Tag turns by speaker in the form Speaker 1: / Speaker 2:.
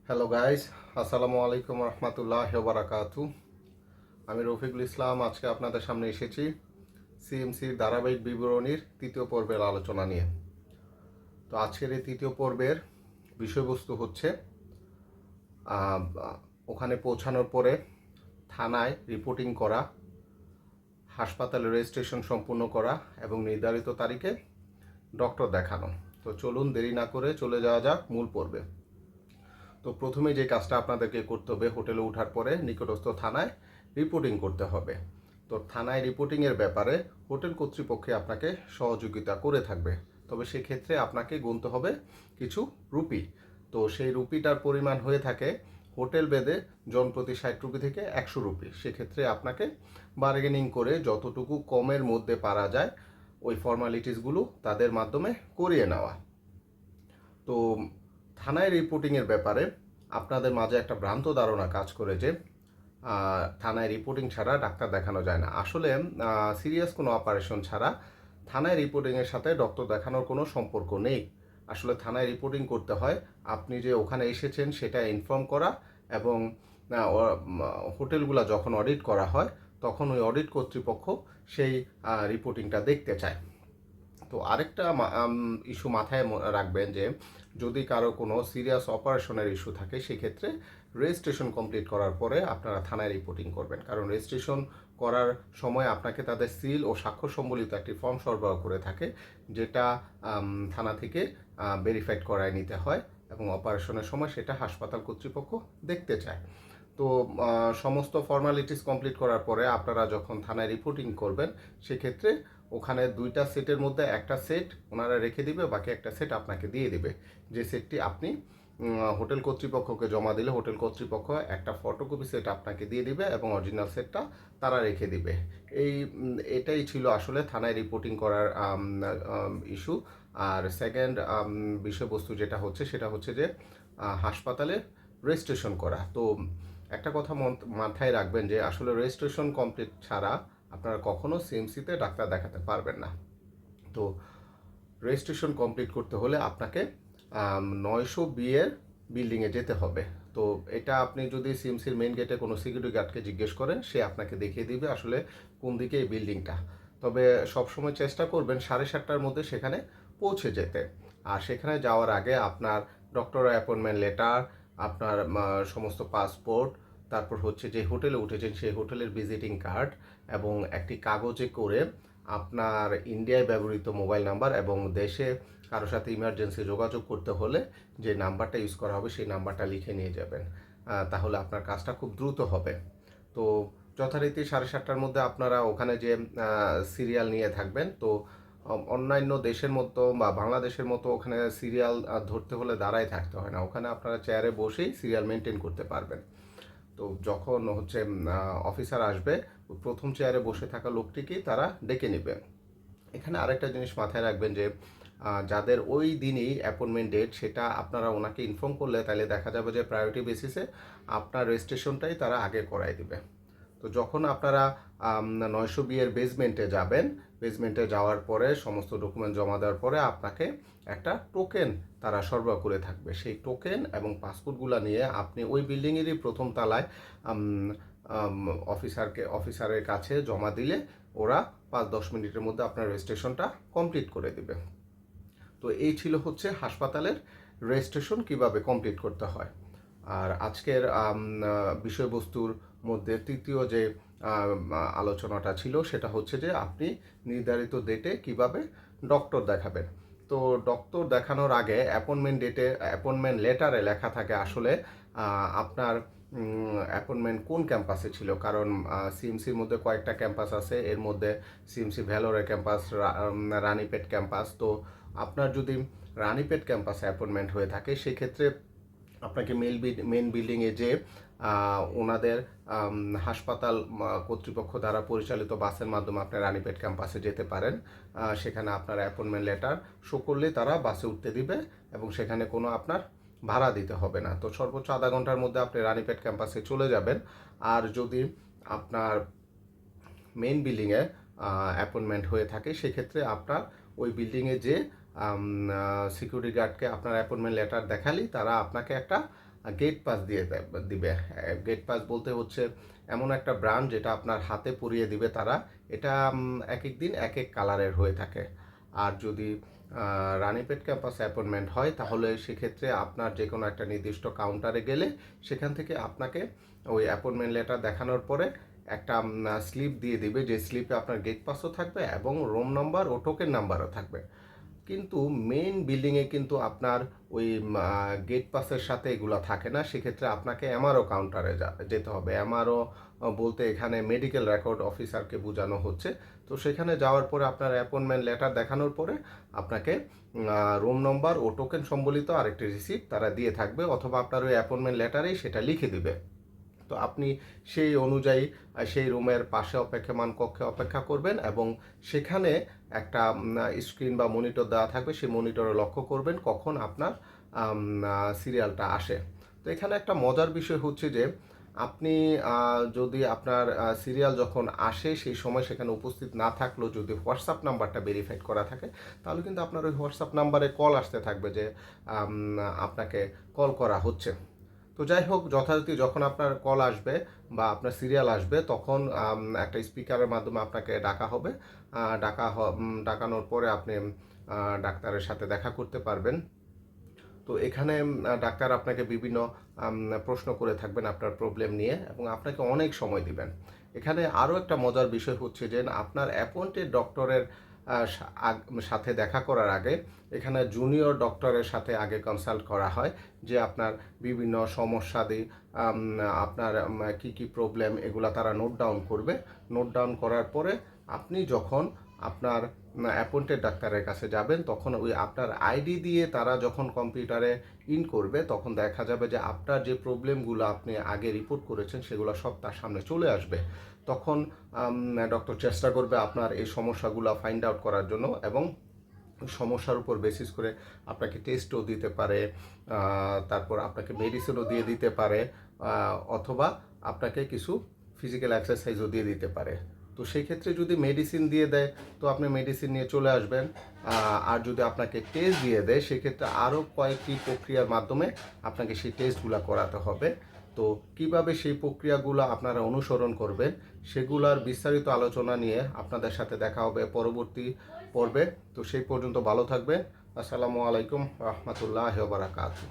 Speaker 1: Hello guys, আসসালামু আলাইকুম রহমতুল্লাহ বারাকাতু। আমি রফিকুল ইসলাম। আজকে আপনাদের সামনে এসেছি সিএমসির ধারাবাহিক বিবরণীর তৃতীয় পর্বের আলোচনা নিয়ে। তো আজকের এই তৃতীয় পর্বের বিষয়বস্তু হচ্ছে আহ, ওখানে পৌঁছানোর পরে থানায় রিপোর্টিং করা, হাসপাতালে রেজিস্ট্রেশন সম্পূর্ণ করা এবং নির্ধারিত তারিখে ডক্টর দেখানো। তো চলুন দেরি না করে চলে যাওয়া যাক মূল পর্বে। তো প্রথমে যে কাজটা আপনাদেরকে করতে হবে, হোটেলে ওঠার পরে নিকটস্থ থানায় রিপোর্টিং করতে হবে। তো থানায় রিপোর্টিংয়ের ব্যাপারে হোটেল কর্তৃপক্ষে আপনাকে সহযোগিতা করে থাকবে, তবে সেক্ষেত্রে আপনাকে গুনতে হবে কিছু রুপি। তো সেই রুপিটার পরিমাণ হয়ে থাকে হোটেল বেদে জনপ্রতি 60 রুপি থেকে 100 রুপি। সেক্ষেত্রে আপনাকে বার্গেনিং করে যতটুকু কমের মধ্যে পারা যায় ওই ফর্মালিটিসগুলো তাদের মাধ্যমে করিয়ে নেওয়া। তো থানায় রিপোর্টিংয়ের ব্যাপারে আপনাদের মাঝে একটা ভ্রান্ত ধারণা কাজ করে যে থানায় রিপোর্টিং ছাড়া ডাক্তার দেখানো যায় না। আসলে সিরিয়াস কোনো অপারেশন ছাড়া থানায় রিপোর্টিংয়ের সাথে ডক্টর দেখানোর কোনো সম্পর্ক নেই। আসলে থানায় রিপোর্টিং করতে হয় আপনি যে ওখানে এসেছেন সেটা ইনফর্ম করা, এবং হোটেলগুলো যখন অডিট করা হয় তখন ওই অডিট কর্তৃপক্ষ সেই রিপোর্টিংটা দেখতে চায়। তো আরেকটা ইস্যু মাথায় রাখবেন যে যদি কারো কোনো সিরিয়াস অপারেশনের ইস্যু থাকে সেক্ষেত্রে রেজিস্ট্রেশন কমপ্লিট করার পরে আপনারা থানায় রিপোর্টিং করবেন, কারণ রেজিস্ট্রেশন করার সময় আপনাকে তাদের সিল ও স্বাক্ষর সম্বলিত একটি ফর্ম সরবরাহ করে থাকে, যেটা থানা থেকে ভেরিফাইড করায় নিতে হয় এবং অপারেশনের সময় সেটা হাসপাতাল কর্তৃপক্ষ দেখতে চায়। তো সমস্ত ফর্মালিটিস কমপ্লিট করার পরে আপনারা যখন থানায় রিপোর্টিং করবেন সেক্ষেত্রে ওখানে দুইটা সেটের মধ্যে একটা সেট ওনারা রেখে দিবে, বাকি একটা সেট আপনাকে দিয়ে দিবে। যে সেটটি আপনি হোটেল কর্তৃপক্ষকে জমা দিলে হোটেল কর্তৃপক্ষ একটা ফটোকপি সেট আপনাকে দিয়ে দিবে এবং অরিজিনাল সেটটা তারা রেখে দিবে। এটাই ছিল আসলে থানায় রিপোর্টিং করার ইস্যু। আর সেকেন্ড বিষয়বস্তু যেটা হচ্ছে সেটা হচ্ছে যে হাসপাতালে রেজিস্ট্রেশন করা। তো একটা কথা মাথায় রাখবেন যে আসলে রেজিস্ট্রেশন কমপ্লিট ছাড়া আপনারা কখনো সিএমসিতে ডাক্তার দেখাতে পারবেন না। তো রেজিস্ট্রেশন কমপ্লিট করতে হলে আপনাকে 900 বিয়ের বিল্ডিংয়ে যেতে হবে। তো এটা আপনি যদি সিএমসির মেইন গেটে কোনো সিকিউরিটি গার্ডকে জিজ্ঞেস করেন সে আপনাকে দেখিয়ে দিবে আসলে কোন দিকে এই বিল্ডিংটা। তবে সবসময় চেষ্টা করবেন 7:30টার মধ্যে সেখানে পৌঁছে যেতে। আর সেখানে যাওয়ার আগে আপনার ডক্টর অ্যাপয়েন্টমেন্ট লেটার, আপনার সমস্ত পাসপোর্ট, তারপর হচ্ছে যে হোটেলে উঠেছেন সেই হোটেলের ভিজিটিং কার্ড এবং একটি কাগজে করে আপনার ইন্ডিয়ায় ব্যবহৃত মোবাইল নাম্বার এবং দেশে কারো সাথে ইমার্জেন্সি যোগাযোগ করতে হলে যে নাম্বারটা ইউজ করা হবে সেই নাম্বারটা লিখে নিয়ে যাবেন। তাহলে আপনার কাজটা খুব দ্রুত হবে। তো যথারীতি 7:30টার মধ্যে আপনারা ওখানে যে সিরিয়াল নিয়ে থাকবেন। তো অন্যান্য দেশের মতো বা বাংলাদেশের মতো ওখানে সিরিয়াল ধরতে হলে দাঁড়ায় থাকতে হয় না, ওখানে আপনারা চেয়ারে বসেই সিরিয়াল মেনটেন করতে পারবেন। তো যখন হচ্ছে অফিসার আসবে প্রথম চেয়ারে বসে থাকা লোকটিকেই তারা ডেকে নেবে। এখানে আরেকটা জিনিস মাথায় রাখবেন যে যাদের ওই দিনই অ্যাপয়েন্টমেন্ট ডেট সেটা আপনারা ওনাকে ইনফর্ম করলে তাহলে দেখা যাবে যে প্রায়োরিটি বেসিসে আপনার রেজিস্ট্রেশনটাই তারা আগে করাই দিবে। তো যখন আপনারা 900 বিয়ের বেসমেন্টে যাবেন, বেসমেন্টে যাওয়ার পরে সমস্ত ডকুমেন্ট জমা দেওয়ার পরে আপনাকে একটা টোকেন তারা সরবরাহ করে থাকবে। সেই টোকেন এবং পাসপোর্টগুলো নিয়ে আপনি ওই বিল্ডিংয়েরই প্রথম তলায় অফিসারের কাছে জমা দিলে ওরা 5-10 মিনিটের মধ্যে আপনার রেজিস্ট্রেশনটা কমপ্লিট করে দেবে। তো এই ছিল হচ্ছে হাসপাতালের রেজিস্ট্রেশন কিভাবে কমপ্লিট করতে হয়। আর আজকের বিষয়বস্তুর মধ্যে তৃতীয় যে আলোচনাটা ছিল সেটা হচ্ছে যে আপনি নির্ধারিত ডেটে কিভাবে ডক্টর দেখাবেন। তো ডক্টর দেখানোর আগে অ্যাপয়েন্টমেন্ট লেটারে লেখা থাকে আসলে আপনার অ্যাপয়েন্টমেন্ট কোন ক্যাম্পাসে ছিল, কারণ সিএমসির মধ্যে কয়েকটা ক্যাম্পাস আছে, এর মধ্যে সিএমসি ভ্যালোরের ক্যাম্পাস, রানীপেট ক্যাম্পাস। তো আপনার যদি রানীপেট ক্যাম্পাসে অ্যাপয়েন্টমেন্ট হয়ে থাকে সেক্ষেত্রে আপনাকে মেন বিল্ডিংয়ে যে ওনাদের হাসপাতাল কর্তৃপক্ষ দ্বারা পরিচালিত বাসের মাধ্যমে আপনি রানীপেট ক্যাম্পাসে যেতে পারেন। সেখানে আপনার অ্যাপয়েন্টমেন্ট লেটার শো করলে তারা বাসে উঠতে দিবে এবং সেখানে কোনো আপনার ভাড়া দিতে হবে না। তো সর্বোচ্চ আধা ঘন্টার মধ্যে আপনি রানীপেট ক্যাম্পাসে চলে যাবেন। আর যদি আপনার মেইন বিল্ডিংয়ে অ্যাপয়েন্টমেন্ট হয়ে থাকে সেক্ষেত্রে আপনার ওই বিল্ডিংয়ে যে সিকিউরিটি গার্ডকে আপনার অ্যাপয়েন্টমেন্ট লেটার দেখালেই তারা আপনাকে একটা গেট পাস দিবে। গেট পাস বলতে হচ্ছে এমন একটা ব্র্যান্ড যেটা আপনার হাতে পরিয়ে দিবে তারা। এটা এক এক দিন এক এক কালারের হয়ে থাকে। আর যদি রানীপেট ক্যাম্পাসে অ্যাপয়েন্টমেন্ট হয় তাহলে সেক্ষেত্রে আপনার যে কোনো একটা নির্দিষ্ট কাউন্টারে গেলে সেখান থেকে আপনাকে ওই অ্যাপয়েন্টমেন্ট লেটার দেখানোর পরে একটা স্লিপ দিয়ে দিবে, যে স্লিপে আপনার গেট পাসও থাকবে এবং রুম নাম্বার ও টোকেন নাম্বারও থাকবে। কিন্তু মেইন বিল্ডিংয়ে কিন্তু আপনার ওই গেট পাসের সাথে এগুলো থাকে না। সেক্ষেত্রে আপনাকে এমআরও কাউন্টারে যেতে হবে। এমআরও বলতে এখানে মেডিকেল রেকর্ড অফিসারকে বোঝানো হচ্ছে। তো সেখানে যাওয়ার পরে আপনার অ্যাপয়েন্টমেন্ট লেটার দেখানোর পরে আপনাকে রুম নম্বর ও টোকেন সম্বলিত আরেকটি রিসিপ্ট তারা দিয়ে থাকবে, অথবা আপনার ওই অ্যাপয়েন্টমেন্ট লেটারেই সেটা লিখে দিবে। তো আপনি সেই অনুযায়ী সেই রুমের পাশে অপেক্ষমান কক্ষে অপেক্ষা করবেন এবং সেখানে একটা স্ক্রিন বা মনিটর দেওয়া থাকবে, সেই মনিটরে লক্ষ্য করবেন কখন আপনার সিরিয়ালটা আসে। তো এখানে একটা মজার বিষয় হচ্ছে যে আপনি যদি আপনার সিরিয়াল যখন আসে সেই সময় সেখানে উপস্থিত না থাকলেও যদি হোয়াটসঅ্যাপ নাম্বারটা ভেরিফাইড করা থাকে তাহলে কিন্তু আপনার ওই হোয়াটসঅ্যাপ নাম্বারে কল আসতে থাকবে যে আপনাকে কল করা হচ্ছে। তো যাই হোক, যথারীতি যখন আপনার কল আসবে বা আপনার সিরিয়াল আসবে তখন একটা স্পিকারের মাধ্যমে আপনাকে ডাকা হবে। ডাকানোর পরে আপনি ডাক্তারের সাথে দেখা করতে পারবেন। তো এখানে ডাক্তার আপনাকে বিভিন্ন প্রশ্ন করে থাকবেন আপনার প্রবলেম নিয়ে এবং আপনাকে অনেক সময় দিবেন। এখানে আরও একটা মজার বিষয় হচ্ছে যে আপনার অ্যাপয়েন্টেড ডক্টরের সাথে দেখা করার আগে এখানে জুনিয়র ডক্টরের সাথে আগে কনসাল্ট করা হয়, যে আপনার বিভিন্ন সমস্যা দিয়ে আপনার কি কি প্রবলেম এগুলা তারা নোট ডাউন করবে। নোট ডাউন করার পরে আপনি যখন আপনার অ্যাপয়েন্টেড ডাক্তারের কাছে যাবেন তখন ওই আপনার আইডি দিয়ে তারা যখন কম্পিউটারে ইন করবে তখন দেখা যাবে যে আপনার যে প্রবলেমগুলো আপনি আগে রিপোর্ট করেছেন সেগুলো সব তার সামনে চলে আসবে। তখন ডক্টর চেষ্টা করবে আপনার এই সমস্যাগুলো ফাইন্ড আউট করার জন্য এবং সমস্যার উপর বেসিস করে আপনাকে টেস্টও দিতে পারে, তারপর আপনাকে মেডিসিনও দিয়ে দিতে পারে, অথবা আপনাকে কিছু ফিজিক্যাল এক্সারসাইজও দিয়ে দিতে পারে। তো সেই ক্ষেত্রে যদি মেডিসিন দিয়ে দেয় তো আপনি মেডিসিন নিয়ে চলে আসবেন, আর যদি আপনাকে টেস্ট দিয়ে দেয় সেক্ষেত্রে আরও কয়েকটি প্রক্রিয়ার মাধ্যমে আপনাকে সেই টেস্টগুলো করাতে হবে। তো কিভাবে সেই প্রক্রিয়াগুলো আপনারা অনুসরণ করবেন সেগুলোর বিস্তারিত আলোচনা নিয়ে আপনাদের সাথে দেখা হবে পরবর্তী পর্বে। তো সেই পর্যন্ত ভালো থাকবেন। আসসালামু আলাইকুম রহমতুল্লাহ বারাকাতুহু।